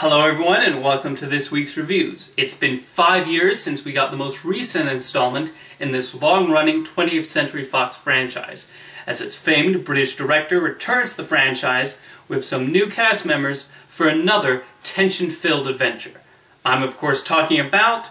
Hello everyone and welcome to this week's reviews. It's been 5 years since we got the most recent installment in this long-running 20th Century Fox franchise, as its famed British director returns to the franchise with some new cast members for another tension-filled adventure. I'm of course talking about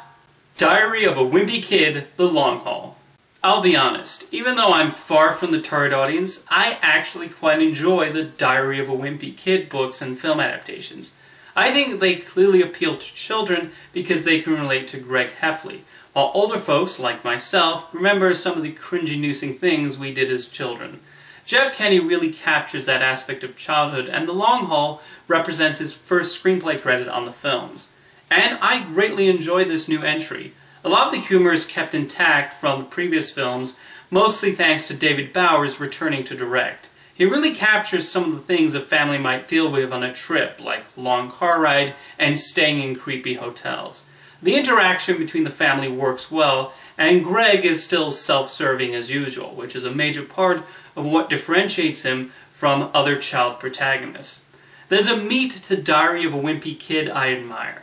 Diary of a Wimpy Kid, The Long Haul. I'll be honest, even though I'm far from the target audience, I actually quite enjoy the Diary of a Wimpy Kid books and film adaptations. I think they clearly appeal to children because they can relate to Greg Heffley, while older folks, like myself, remember some of the cringy-inducing things we did as children. Jeff Kinney really captures that aspect of childhood, and The Long Haul represents his first screenplay credit on the films. And I greatly enjoy this new entry. A lot of the humor is kept intact from the previous films, mostly thanks to David Bowers returning to direct. He really captures some of the things a family might deal with on a trip, like long car ride and staying in creepy hotels. The interaction between the family works well, and Greg is still self-serving as usual, which is a major part of what differentiates him from other child protagonists. There's a meat to Diary of a Wimpy Kid I admire.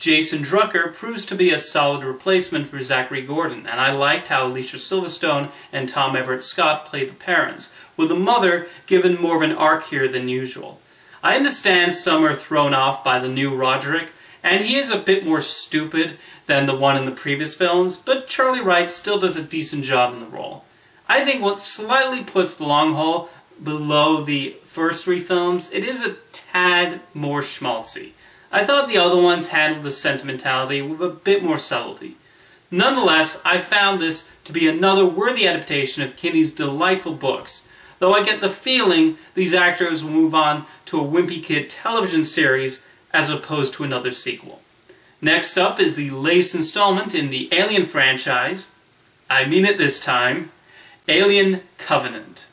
Jason Drucker proves to be a solid replacement for Zachary Gordon, and I liked how Alicia Silverstone and Tom Everett Scott played the parents, with the mother given more of an arc here than usual. I understand some are thrown off by the new Roderick, and he is a bit more stupid than the one in the previous films, but Charlie Wright still does a decent job in the role. I think what slightly puts The Long Haul below the first three films, it is a tad more schmaltzy. I thought the other ones handled the sentimentality with a bit more subtlety. Nonetheless, I found this to be another worthy adaptation of Kinney's delightful books, though I get the feeling these actors will move on to a Wimpy Kid television series as opposed to another sequel. Next up is the latest installment in the Alien franchise, I mean it this time, Alien Covenant.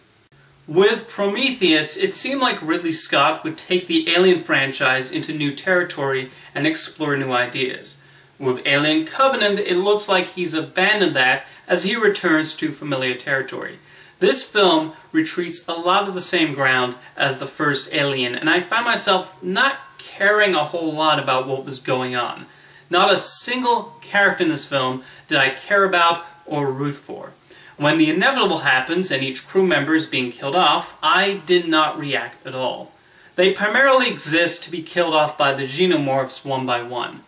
With Prometheus, it seemed like Ridley Scott would take the Alien franchise into new territory and explore new ideas. With Alien Covenant, it looks like he's abandoned that as he returns to familiar territory. This film retreats a lot of the same ground as the first Alien, and I found myself not caring a whole lot about what was going on. Not a single character in this film did I care about or root for. When the inevitable happens and each crew member is being killed off, I did not react at all. They primarily exist to be killed off by the Xenomorphs one by one.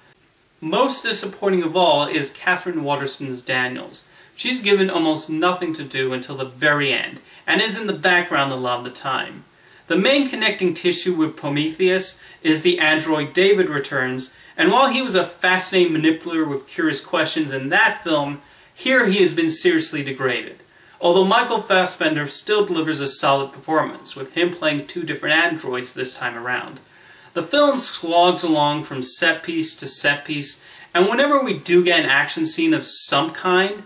Most disappointing of all is Catherine Waterston-Daniels. She's given almost nothing to do until the very end, and is in the background a lot of the time. The main connecting tissue with Prometheus is the android David returns, and while he was a fascinating manipulator with curious questions in that film, here he has been seriously degraded. Although Michael Fassbender still delivers a solid performance, with him playing two different androids this time around. The film slogs along from set piece to set piece, and whenever we do get an action scene of some kind,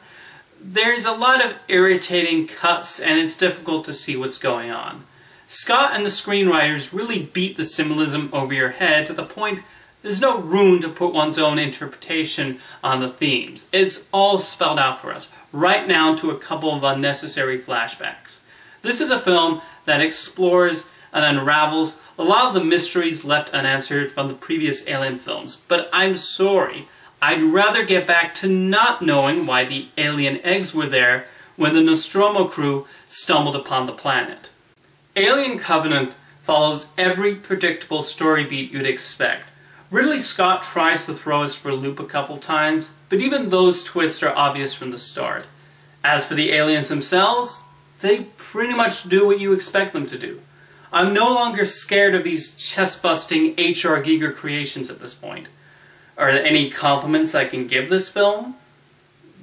there's a lot of irritating cuts and it's difficult to see what's going on. Scott and the screenwriters really beat the symbolism over your head to the point there's no room to put one's own interpretation on the themes. It's all spelled out for us, right down to a couple of unnecessary flashbacks. This is a film that explores and unravels a lot of the mysteries left unanswered from the previous Alien films, but I'm sorry, I'd rather get back to not knowing why the alien eggs were there when the Nostromo crew stumbled upon the planet. Alien Covenant follows every predictable story beat you'd expect. Ridley Scott tries to throw us for a loop a couple times, but even those twists are obvious from the start. As for the aliens themselves, they pretty much do what you expect them to do. I'm no longer scared of these chest-busting H.R. Giger creations at this point. Are there any compliments I can give this film?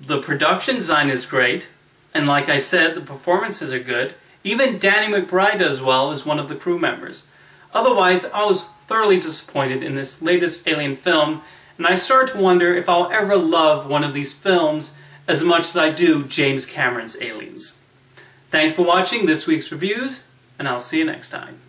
The production design is great, and like I said, the performances are good. Even Danny McBride does well as one of the crew members. Otherwise, I was thoroughly disappointed in this latest Alien film, and I start to wonder if I'll ever love one of these films as much as I do James Cameron's Aliens. Thanks for watching this week's reviews, and I'll see you next time.